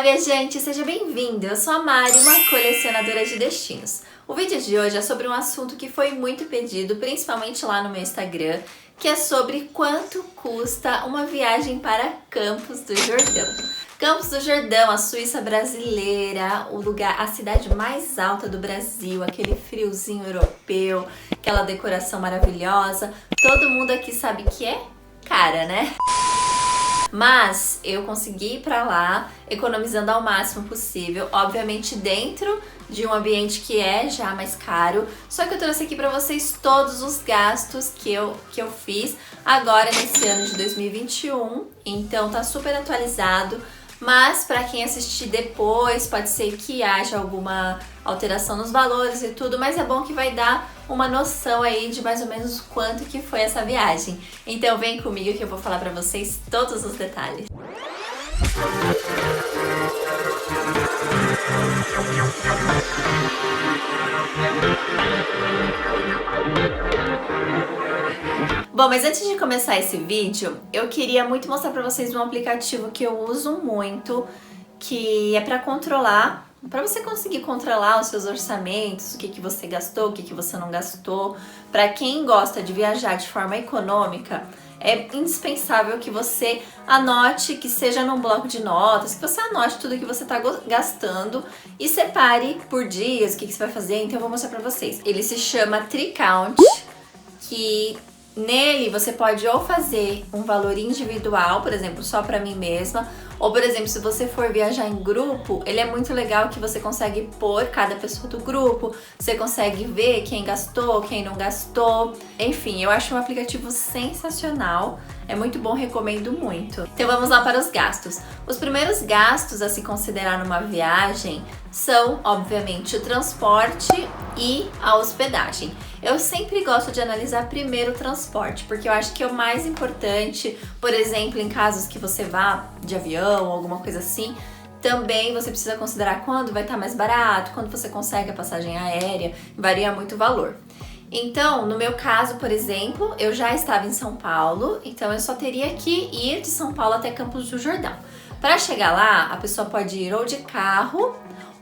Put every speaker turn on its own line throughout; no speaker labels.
viajante, seja bem-vindo! Eu sou a Mari, uma colecionadora de destinos. O vídeo de hoje é sobre um assunto que foi muito pedido, principalmente lá no meu Instagram, que é sobre quanto custa uma viagem para Campos do Jordão. Campos do Jordão, a Suíça brasileira, o lugar, a cidade mais alta do Brasil, aquele friozinho europeu, aquela decoração maravilhosa. Todo mundo aqui sabe que é cara, né? Mas eu consegui ir pra lá economizando ao máximo possível, obviamente dentro de um ambiente que é já mais caro. Só que eu trouxe aqui pra vocês todos os gastos que eu fiz agora nesse ano de 2021, então tá super atualizado. Mas para quem assistir depois, pode ser que haja alguma alteração nos valores e tudo, mas é bom que vai dar uma noção aí de mais ou menos quanto que foi essa viagem. Então vem comigo que eu vou falar para vocês todos os detalhes. Bom, mas antes de começar esse vídeo, eu queria muito mostrar pra vocês um aplicativo que eu uso muito, que é pra controlar, pra você conseguir controlar os seus orçamentos, o que você gastou, o que você não gastou. Pra quem gosta de viajar de forma econômica, é indispensável que você anote, que seja num bloco de notas, que você anote tudo que você tá gastando e separe por dias o que você vai fazer. Então eu vou mostrar pra vocês. Ele se chama Tricount, que nele você pode ou fazer um valor individual, por exemplo, só pra mim mesma, ou por exemplo, se você for viajar em grupo, ele é muito legal que você consegue pôr cada pessoa do grupo, você consegue ver quem gastou, quem não gastou. Enfim, eu acho um aplicativo sensacional, é muito bom, recomendo muito. Então vamos lá para os gastos. Os primeiros gastos a se considerar numa viagem são, obviamente, o transporte e a hospedagem. Eu sempre gosto de analisar primeiro o transporte, porque eu acho que é o mais importante. Por exemplo, em casos que você vá de avião ou alguma coisa assim, também você precisa considerar quando vai estar mais barato, quando você consegue a passagem aérea, varia muito o valor. Então, no meu caso, por exemplo, eu já estava em São Paulo, então eu só teria que ir de São Paulo até Campos do Jordão. Para chegar lá, a pessoa pode ir ou de carro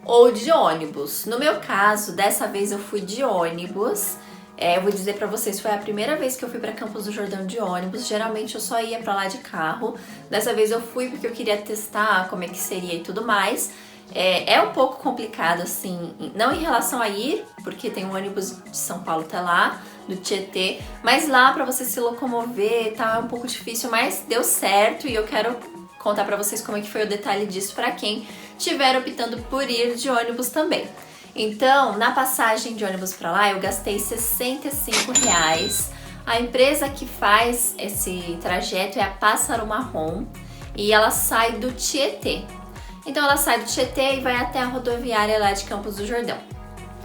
ou de ônibus. No meu caso, dessa vez eu fui de ônibus. Eu vou dizer pra vocês, foi a primeira vez que eu fui pra Campos do Jordão de ônibus. Geralmente eu só ia pra lá de carro. Dessa vez eu fui porque eu queria testar como é que seria e tudo mais. É um pouco complicado assim, não em relação a ir, porque tem um ônibus de São Paulo até lá, do Tietê, mas lá pra você se locomover e tal é um pouco difícil, mas deu certo e eu quero contar pra vocês como é que foi o detalhe disso pra quem estiver optando por ir de ônibus também. Então, na passagem de ônibus pra lá, eu gastei R$65. A empresa que faz esse trajeto é a Pássaro Marrom e ela sai do Tietê. Então ela sai do Tietê e vai até a rodoviária lá de Campos do Jordão.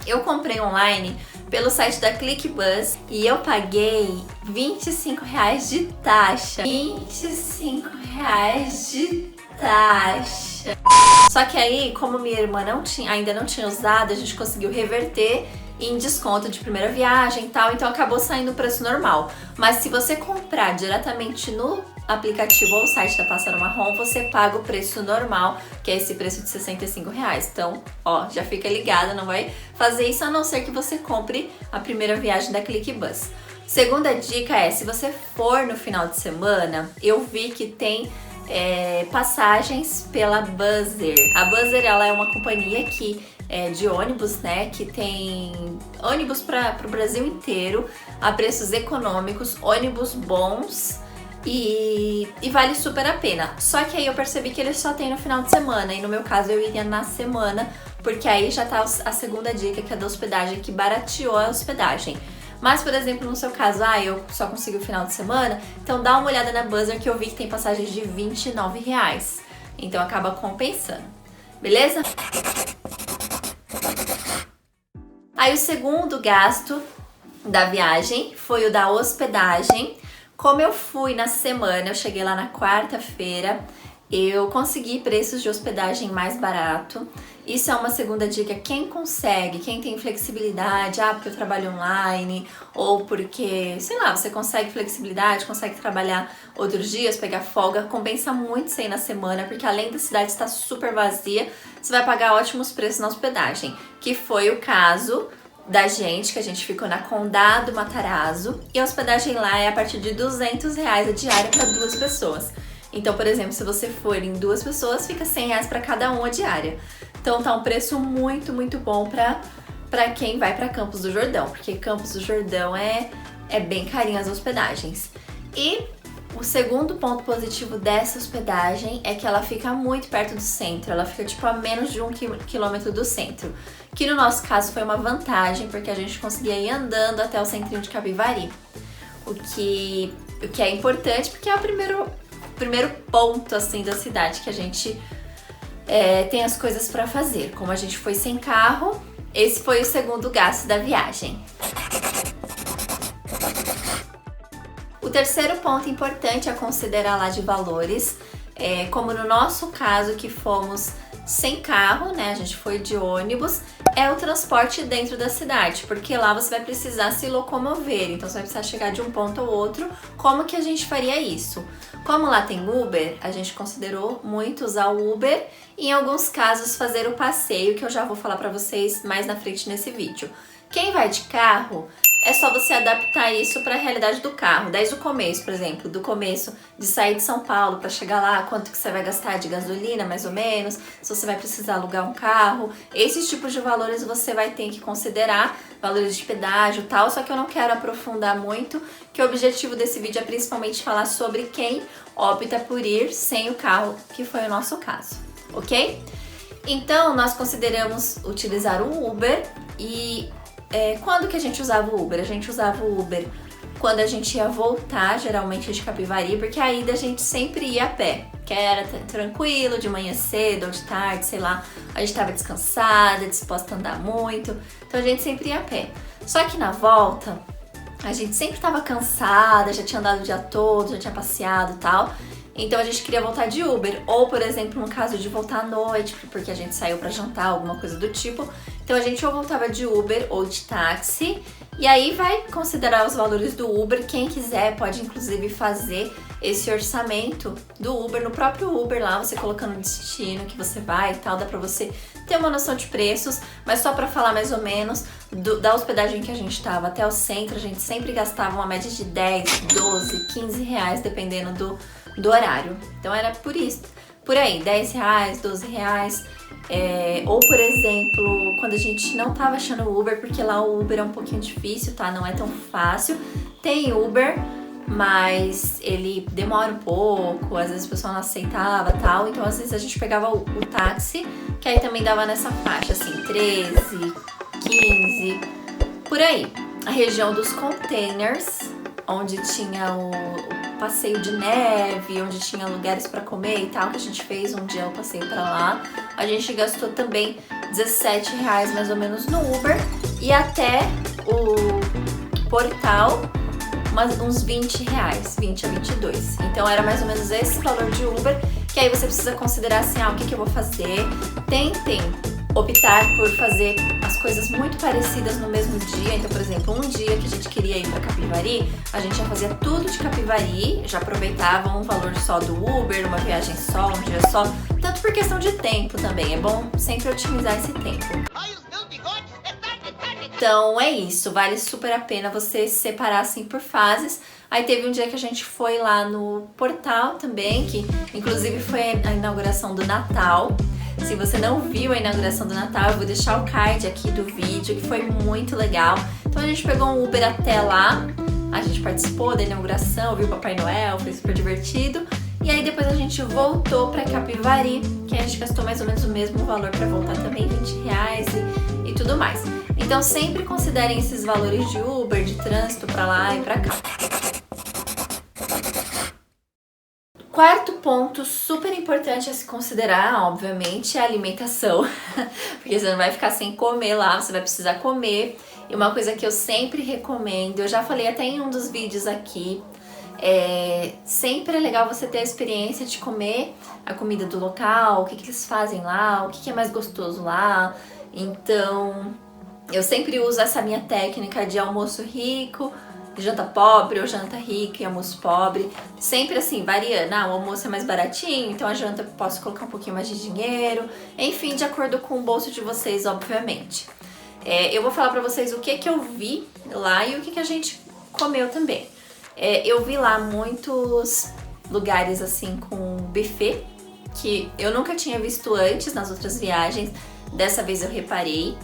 Eu comprei online pelo site da ClickBus e eu paguei R$25 de taxa. R$25 de taxa. Só que aí, como minha irmã ainda não tinha usado, a gente conseguiu reverter em desconto de primeira viagem e tal, então acabou saindo o preço normal. Mas se você comprar diretamente no aplicativo ou site da Pássaro Marrom, você paga o preço normal, que é esse preço de R$65. Então, ó, já fica ligada, não vai fazer isso a não ser que você compre a primeira viagem da ClickBus. Segunda dica é, se você for no final de semana, eu vi que tem passagens pela Buzzer. A Buzzer, ela é uma companhia de ônibus, né, que tem ônibus para o Brasil inteiro, a preços econômicos, ônibus bons e vale super a pena. Só que aí eu percebi que eles só tem no final de semana, e no meu caso eu iria na semana, porque aí já tá a segunda dica, que é da hospedagem, que barateou a hospedagem. Mas, por exemplo, no seu caso, eu só consigo o final de semana, então dá uma olhada na Buzzer, que eu vi que tem passagens de R$29. Então acaba compensando, beleza? Aí o segundo gasto da viagem foi o da hospedagem. Como eu fui na semana, eu cheguei lá na quarta-feira, eu consegui preços de hospedagem mais barato. Isso é uma segunda dica. Quem consegue, quem tem flexibilidade, porque eu trabalho online, ou porque, sei lá, você consegue flexibilidade, consegue trabalhar outros dias, pegar folga, compensa muito você ir na semana, porque além da cidade estar super vazia, você vai pagar ótimos preços na hospedagem, que foi o caso da gente, que a gente ficou na Condado Matarazzo, e a hospedagem lá é a partir de R$200 a diária para 2 pessoas. Então, por exemplo, se você for em 2 pessoas, fica R$100 para cada um a diária. Então tá um preço muito, muito bom pra quem vai pra Campos do Jordão, porque Campos do Jordão é bem carinho as hospedagens. E o segundo ponto positivo dessa hospedagem é que ela fica muito perto do centro, ela fica tipo a menos de 1 quilômetro do centro, que no nosso caso foi uma vantagem, porque a gente conseguia ir andando até o centrinho de Capivari, o que é importante, porque é o primeiro ponto assim da cidade que a gente tem as coisas para fazer. Como a gente foi sem carro, esse foi o segundo gasto da viagem. O terceiro ponto importante a considerar lá de valores, como no nosso caso que fomos sem carro, né, a gente foi de ônibus, é o transporte dentro da cidade, porque lá você vai precisar se locomover, então você vai precisar chegar de um ponto ao outro. Como que a gente faria isso? Como lá tem Uber, a gente considerou muito usar o Uber e em alguns casos fazer o passeio, que eu já vou falar pra vocês mais na frente nesse vídeo. Quem vai de carro, é só você adaptar isso para a realidade do carro. Desde o começo, por exemplo, do começo de sair de São Paulo para chegar lá, quanto que você vai gastar de gasolina, mais ou menos, se você vai precisar alugar um carro. Esses tipos de valores você vai ter que considerar, valores de pedágio e tal, só que eu não quero aprofundar muito, que o objetivo desse vídeo é principalmente falar sobre quem opta por ir sem o carro, que foi o nosso caso, ok? Então, nós consideramos utilizar o Uber e quando que a gente usava o Uber? A gente usava o Uber quando a gente ia voltar, geralmente de Capivari, porque a ida a gente sempre ia a pé, que era tranquilo, de manhã cedo ou de tarde, sei lá, a gente estava descansada, disposta a andar muito, então a gente sempre ia a pé. Só que na volta, a gente sempre estava cansada, já tinha andado o dia todo, já tinha passeado e tal, então a gente queria voltar de Uber, ou por exemplo, no caso de voltar à noite, porque a gente saiu para jantar, alguma coisa do tipo. Então a gente ou voltava de Uber ou de táxi, e aí vai considerar os valores do Uber. Quem quiser pode inclusive fazer esse orçamento do Uber no próprio Uber lá, você colocando o destino que você vai e tal, dá pra você ter uma noção de preços, mas só pra falar mais ou menos da hospedagem que a gente tava até o centro, a gente sempre gastava uma média de 10, 12, 15 reais, dependendo do horário. Então era por aí, 10 reais, 12 reais. Ou por exemplo, quando a gente não tava achando Uber, porque lá o Uber é um pouquinho difícil, tá? Não é tão fácil. Tem Uber, mas ele demora um pouco, às vezes o pessoal não aceitava e tal. Então às vezes a gente pegava o táxi, que aí também dava nessa faixa, assim, 13, 15, por aí. A região dos containers, onde tinha o passeio de neve, onde tinha lugares para comer e tal, que a gente fez um dia o passeio para lá. A gente gastou também 17 reais mais ou menos no Uber, e até o portal uns 20 reais, 20 a 22. Então era mais ou menos esse valor de Uber, que aí você precisa considerar assim, o que eu vou fazer. Tentem optar por fazer as coisas muito parecidas no mesmo dia. Então, por exemplo, um dia que a gente queria ir para Capivari, a gente já fazia tudo de Capivari, já aproveitava um valor só do Uber, uma viagem só, um dia só, tanto por questão de tempo também, é bom sempre otimizar esse tempo. Então é isso, vale super a pena você se separar assim por fases. Aí teve um dia que a gente foi lá no portal também, que inclusive foi a inauguração do Natal. Se você não viu a inauguração do Natal, eu vou deixar o card aqui do vídeo, que foi muito legal. Então a gente pegou um Uber até lá, a gente participou da inauguração, viu o Papai Noel, foi super divertido. E aí depois a gente voltou pra Capivari, que a gente gastou mais ou menos o mesmo valor pra voltar também, 20 reais e tudo mais. Então sempre considerem esses valores de Uber, de trânsito pra lá e pra cá. Quarto ponto super importante a se considerar, obviamente, é a alimentação, porque você não vai ficar sem comer lá, você vai precisar comer. E uma coisa que eu sempre recomendo, eu já falei até em um dos vídeos aqui, Sempre é legal você ter a experiência de comer a comida do local, o que eles fazem lá, o que é mais gostoso lá. Então, eu sempre uso essa minha técnica de almoço rico, janta pobre ou janta rica e almoço pobre. Sempre assim, variando. O almoço é mais baratinho, então a janta eu posso colocar um pouquinho mais de dinheiro. Enfim, de acordo com o bolso de vocês, obviamente. Eu vou falar pra vocês o que eu vi lá e o que a gente comeu também. Eu vi lá muitos lugares assim com buffet, que eu nunca tinha visto antes nas outras viagens. Dessa vez eu reparei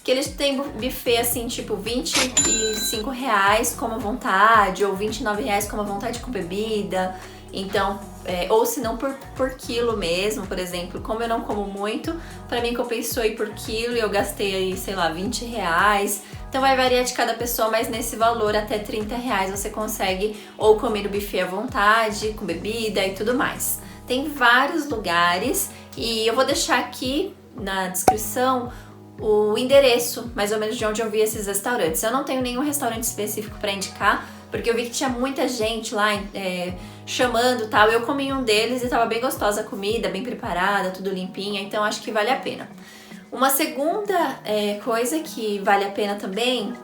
que eles têm buffet assim, tipo R$25 como à vontade, ou R$29 como à vontade com bebida. Então, ou se não por quilo mesmo, por exemplo. Como eu não como muito, pra mim compensou ir por quilo e eu gastei aí, sei lá, R$20. Então vai variar de cada pessoa, mas nesse valor até R$30 você consegue ou comer no buffet à vontade, com bebida e tudo mais. Tem vários lugares e eu vou deixar aqui na descrição o endereço, mais ou menos, de onde eu vi esses restaurantes. Eu não tenho nenhum restaurante específico para indicar, porque eu vi que tinha muita gente lá chamando e tal. Eu comi um deles e tava bem gostosa a comida, bem preparada, tudo limpinha, então acho que vale a pena. Uma segunda coisa que vale a pena também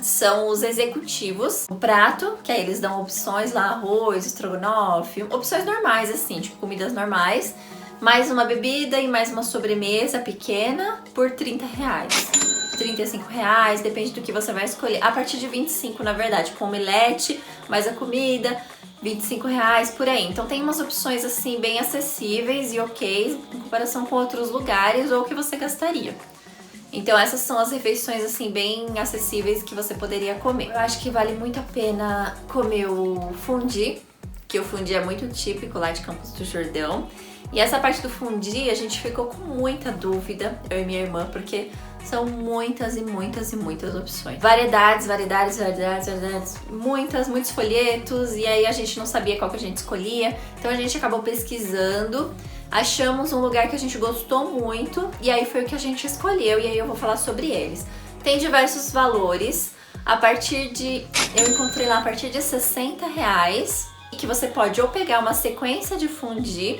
são os executivos. O prato, que aí eles dão opções lá, arroz, estrogonofe, opções normais assim, tipo comidas normais, mais uma bebida e mais uma sobremesa pequena por R$30. R$35, depende do que você vai escolher. A partir de 25, na verdade, com omelete, mais a comida, R$25 por aí. Então tem umas opções assim bem acessíveis e ok em comparação com outros lugares ou que você gastaria. Então essas são as refeições assim bem acessíveis que você poderia comer. Eu acho que vale muito a pena comer o fondue, que o fondue é muito típico lá de Campos do Jordão. E essa parte do fondue a gente ficou com muita dúvida, eu e minha irmã, porque são muitas e muitas e muitas opções. Variedades, muitos folhetos, e aí a gente não sabia qual que a gente escolhia. Então a gente acabou pesquisando, achamos um lugar que a gente gostou muito, e aí foi o que a gente escolheu, e aí eu vou falar sobre eles. Tem diversos valores, eu encontrei lá a partir de R$60, que você pode ou pegar uma sequência de fondue,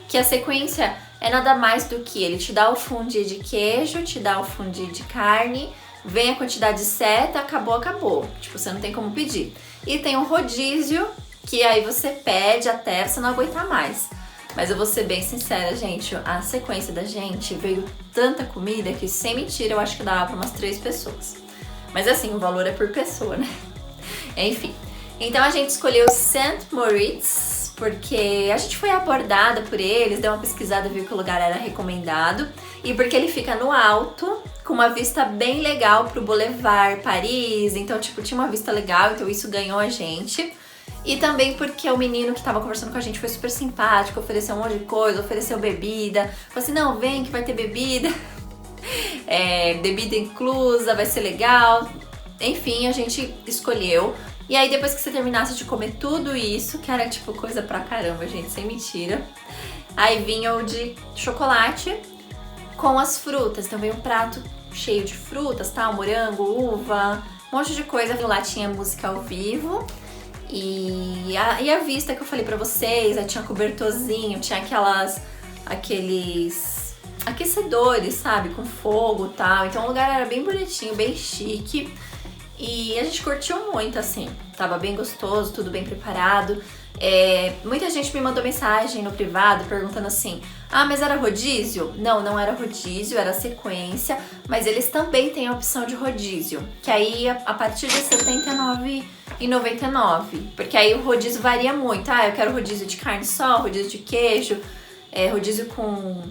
que a sequência é nada mais do que ele te dá o fondue de queijo, te dá o fondue de carne, vem a quantidade certa, acabou. Tipo, você não tem como pedir. E tem um rodízio, que aí você pede até você não aguentar mais. Mas eu vou ser bem sincera, gente, a sequência da gente veio tanta comida que, sem mentira, eu acho que dava pra umas 3 pessoas. Mas assim, o valor é por pessoa, né? Enfim. Então a gente escolheu St. Moritz, porque a gente foi abordada por eles, deu uma pesquisada, viu que o lugar era recomendado, e porque ele fica no alto, com uma vista bem legal pro Boulevard Paris, então tipo, tinha uma vista legal, então isso ganhou a gente. E também porque o menino que tava conversando com a gente foi super simpático, ofereceu um monte de coisa, ofereceu bebida, falou assim, não, vem que vai ter bebida, bebida inclusa, vai ser legal. Enfim, a gente escolheu. E aí depois que você terminasse de comer tudo isso, que era tipo coisa pra caramba, gente, sem mentira, aí vinha o de chocolate com as frutas. Então veio um prato cheio de frutas, tá? Morango, uva, um monte de coisa. Lá tinha música ao vivo e a vista que eu falei pra vocês, aí tinha cobertorzinho, tinha aqueles aquecedores, sabe? Com fogo e tal. Então o lugar era bem bonitinho, bem chique. E a gente curtiu muito, assim, tava bem gostoso, tudo bem preparado. Muita gente me mandou mensagem no privado perguntando assim, mas era rodízio? Não, não era rodízio, era sequência, mas eles também têm a opção de rodízio, que aí a partir de R$ 79,99, porque aí o rodízio varia muito. Eu quero rodízio de carne só, rodízio de queijo, rodízio com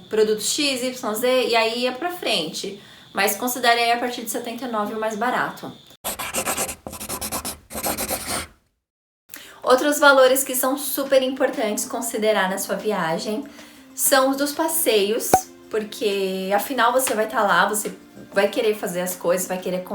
produtos X, Y, Z, e aí ia pra frente. Mas considerei a partir de R$ 79 o mais barato. Outros valores que são super importantes considerar na sua viagem são os dos passeios, porque afinal você vai estar lá, você vai querer fazer as coisas, vai querer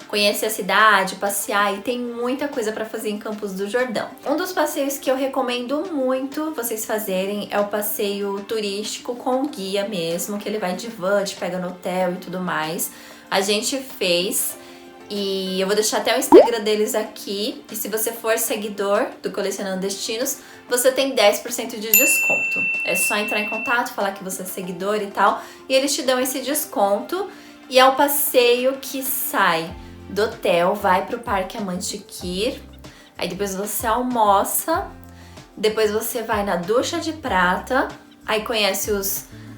conhecer a cidade, passear, e tem muita coisa para fazer em Campos do Jordão. Um dos passeios que eu recomendo muito vocês fazerem é o passeio turístico com guia mesmo, que ele vai de van, te pega no hotel e tudo mais. A gente fez E eu vou deixar até o Instagram deles aqui. E se você for seguidor do Colecionando Destinos, você tem 10% de desconto. É só entrar em contato, falar que você é seguidor e tal, e eles te dão esse desconto. E é o passeio que sai do hotel, vai pro Parque Amantiquir. Aí depois você almoça, depois você vai na Ducha de Prata, aí conhece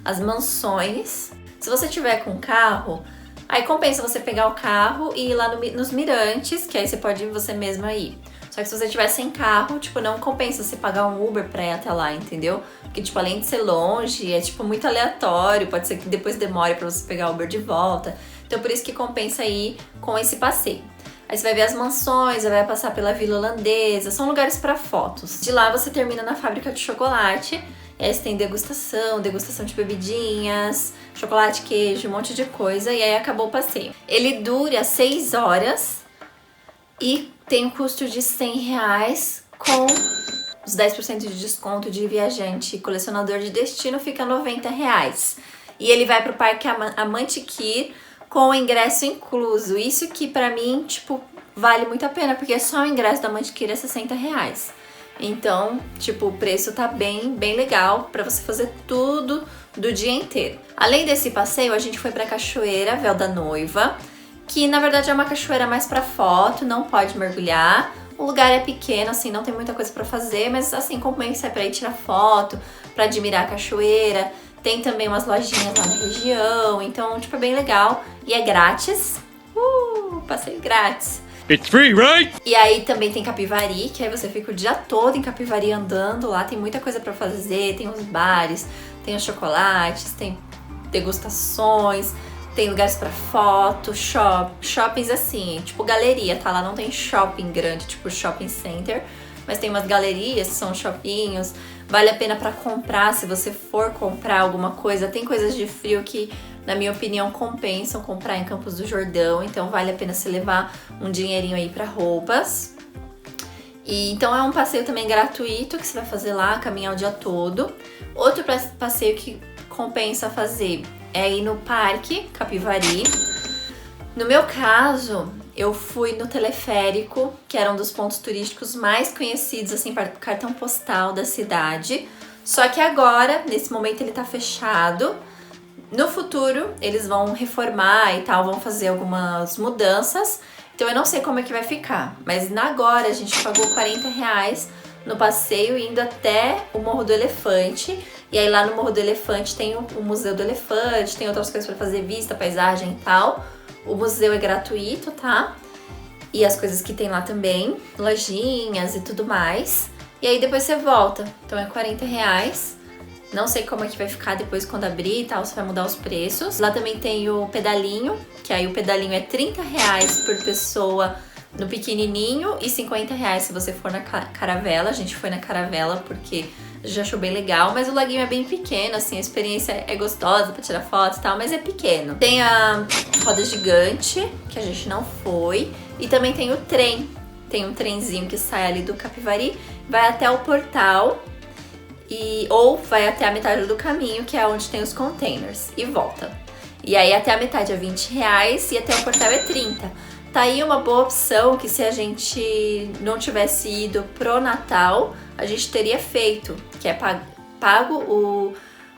as mansões. Se você tiver com carro, aí compensa você pegar o carro e ir lá nos mirantes, que aí você pode ir você mesma ir. Só que se você tiver sem carro, tipo, não compensa você pagar um Uber pra ir até lá, entendeu? Porque, tipo, além de ser longe, é, tipo, muito aleatório, pode ser que depois demore pra você pegar o Uber de volta. Então, por isso que compensa ir com esse passeio. Aí você vai ver as mansões, vai passar pela Vila Holandesa, são lugares pra fotos. De lá você termina na fábrica de chocolate, e aí você tem degustação de bebidinhas, chocolate, queijo, um monte de coisa, e aí acabou o passeio. Ele dura 6 horas e tem um custo de R$100 com os 10% de desconto de viajante e colecionador de destino, fica R$90. E ele vai pro Parque Amantiquir com o ingresso incluso. Isso que pra mim, tipo, vale muito a pena, porque só o ingresso da Amantiquir é R$60. Então, tipo, o preço tá bem legal pra você fazer tudo do dia inteiro. Além desse passeio, a gente foi pra Cachoeira Véu da Noiva, que na verdade é uma cachoeira mais pra foto, não pode mergulhar. O lugar é pequeno, assim, não tem muita coisa pra fazer, mas assim, compensa pra ir tirar foto, pra admirar a cachoeira. Tem também umas lojinhas lá na região, então, tipo, é bem legal. E é grátis. Passeio grátis.
It's free, right?
E aí também tem Capivari, que aí você fica o dia todo em Capivari andando lá. Tem muita coisa pra fazer, tem os bares, tem os chocolates, tem degustações, tem lugares pra foto, shoppings assim, tipo galeria, tá? Lá não tem shopping grande, tipo shopping center, mas tem umas galerias, são shoppinhos. Vale a pena pra comprar, se você for comprar alguma coisa. Tem coisas de frio que, na minha opinião, compensam comprar em Campos do Jordão. Então vale a pena você levar um dinheirinho aí pra roupas. E então é um passeio também gratuito que você vai fazer lá, caminhar o dia todo. Outro passeio que compensa fazer é ir no Parque Capivari. No meu caso, eu fui no teleférico, que era um dos pontos turísticos mais conhecidos, assim, para o cartão postal da cidade. Só que agora, nesse momento, ele tá fechado. No futuro, eles vão reformar e tal, vão fazer algumas mudanças. Então eu não sei como é que vai ficar. Mas agora a gente pagou R$40 no passeio, indo até o Morro do Elefante. E aí lá no Morro do Elefante tem o Museu do Elefante, tem outras coisas para fazer, vista, paisagem e tal. O museu é gratuito, tá? E as coisas que tem lá também, lojinhas e tudo mais. E aí depois você volta. Então é R$40. Não sei como é que vai ficar depois quando abrir e tal, se vai mudar os preços. Lá também tem o pedalinho, que aí o pedalinho é R$30 por pessoa no pequenininho e R$50 se você for na caravela. A gente foi na caravela porque já achou bem legal, mas o laguinho é bem pequeno, assim, a experiência é gostosa pra tirar foto e tal, mas é pequeno. Tem a roda gigante, que a gente não foi, e também tem o trem. Tem um trenzinho que sai ali do Capivari, vai até o portal, ou vai até a metade do caminho, que é onde tem os containers, e volta. E aí até a metade é R$20 e até o portal é R$30. Tá aí uma boa opção que se a gente não tivesse ido pro Natal, a gente teria feito, que é pago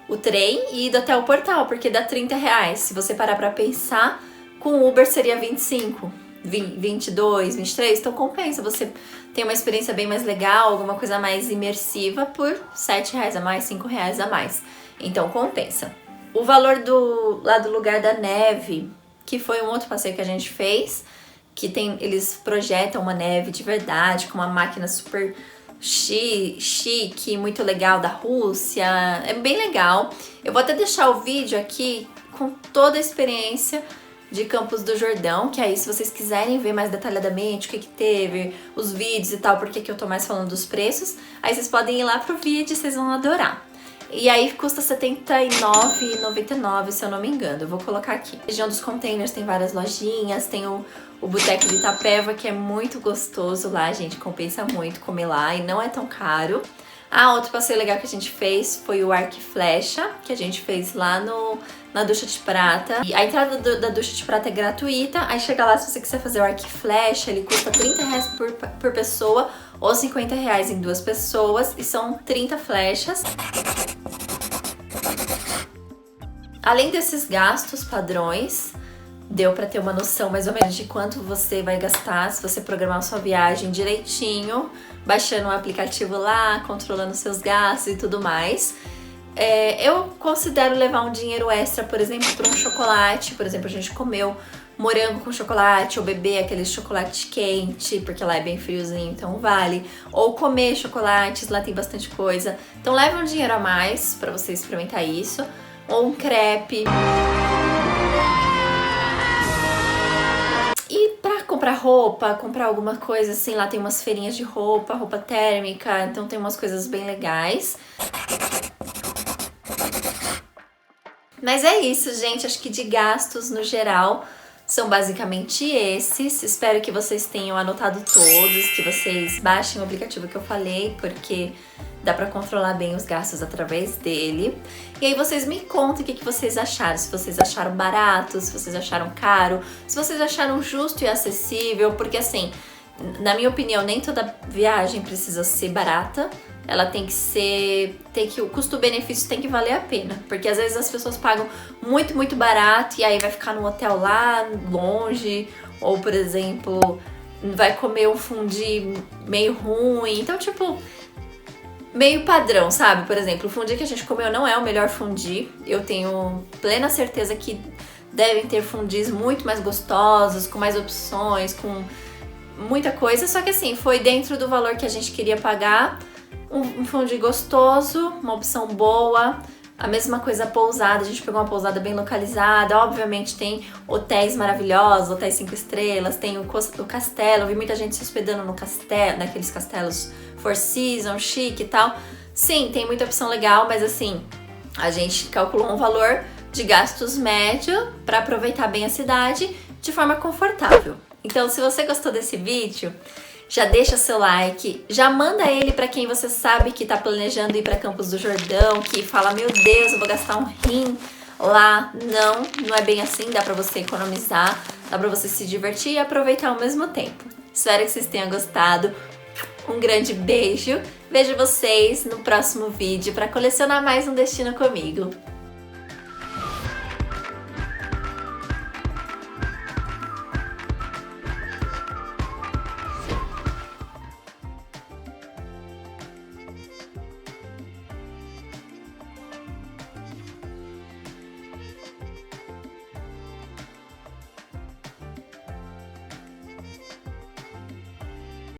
o trem e ido até o portal, porque dá R$30. Se você parar pra pensar, com Uber seria 25, 22, 23, então compensa. Você tem uma experiência bem mais legal, alguma coisa mais imersiva por R$7 a mais, R$5 a mais. Então compensa. O valor lá do lugar da neve, que foi um outro passeio que a gente fez, que eles projetam uma neve de verdade, com uma máquina super chique, muito legal da Rússia, é bem legal. Eu vou até deixar o vídeo aqui com toda a experiência de Campos do Jordão, que aí se vocês quiserem ver mais detalhadamente o que teve, os vídeos e tal, porque que eu tô mais falando dos preços, aí vocês podem ir lá pro vídeo e vocês vão adorar. E aí custa R$79,99, se eu não me engano. Eu vou colocar aqui. Na região dos containers tem várias lojinhas, tem o Boteco de Itapeva, que é muito gostoso lá, gente. Compensa muito comer lá e não é tão caro. Ah, outro passeio legal que a gente fez foi o arco e flecha, que a gente fez lá na Ducha de Prata. E a entrada da Ducha de Prata é gratuita, aí chega lá, se você quiser fazer o arco e flecha, ele custa R$30 por pessoa ou R$50 em 2 pessoas, e são 30 flechas. Além desses gastos padrões, deu pra ter uma noção mais ou menos de quanto você vai gastar se você programar a sua viagem direitinho, baixando um aplicativo lá, controlando seus gastos e tudo mais. Eu considero levar um dinheiro extra, por exemplo, para um chocolate. Por exemplo, a gente comeu morango com chocolate, ou beber aquele chocolate quente, porque lá é bem friozinho, então vale. Ou comer chocolates, lá tem bastante coisa. Então leva um dinheiro a mais para você experimentar isso. Ou um crepe. E pra comprar roupa, comprar alguma coisa assim, lá tem umas feirinhas de roupa, roupa térmica, então tem umas coisas bem legais. Mas é isso, gente, acho que de gastos no geral são basicamente esses. Espero que vocês tenham anotado todos, que vocês baixem o aplicativo que eu falei, porque dá pra controlar bem os gastos através dele. E aí vocês me contem o que vocês acharam, se vocês acharam barato, se vocês acharam caro, se vocês acharam justo e acessível, porque assim, na minha opinião, nem toda viagem precisa ser barata. Ela tem que o custo-benefício tem que valer a pena, porque às vezes as pessoas pagam muito, muito barato e aí vai ficar no hotel lá longe, ou por exemplo, vai comer um fondue meio ruim, então tipo, meio padrão, sabe? Por exemplo, o fondue que a gente comeu não é o melhor fondue, eu tenho plena certeza que devem ter fundies muito mais gostosos, com mais opções, com muita coisa, só que assim, foi dentro do valor que a gente queria pagar. Um fondue gostoso, uma opção boa. A mesma coisa a pousada, a gente pegou uma pousada bem localizada. Obviamente tem hotéis maravilhosos, hotéis 5 estrelas, tem o castelo. Eu vi muita gente se hospedando no castelo, naqueles castelos Four Seasons, chique e tal. Sim, tem muita opção legal, mas assim, a gente calculou um valor de gastos médio para aproveitar bem a cidade de forma confortável. Então, se você gostou desse vídeo, já deixa seu like, já manda ele pra quem você sabe que tá planejando ir pra Campos do Jordão, que fala, meu Deus, eu vou gastar um rim lá. Não é bem assim, dá pra você economizar, dá pra você se divertir e aproveitar ao mesmo tempo. Espero que vocês tenham gostado. Um grande beijo, vejo vocês no próximo vídeo pra colecionar mais um destino comigo.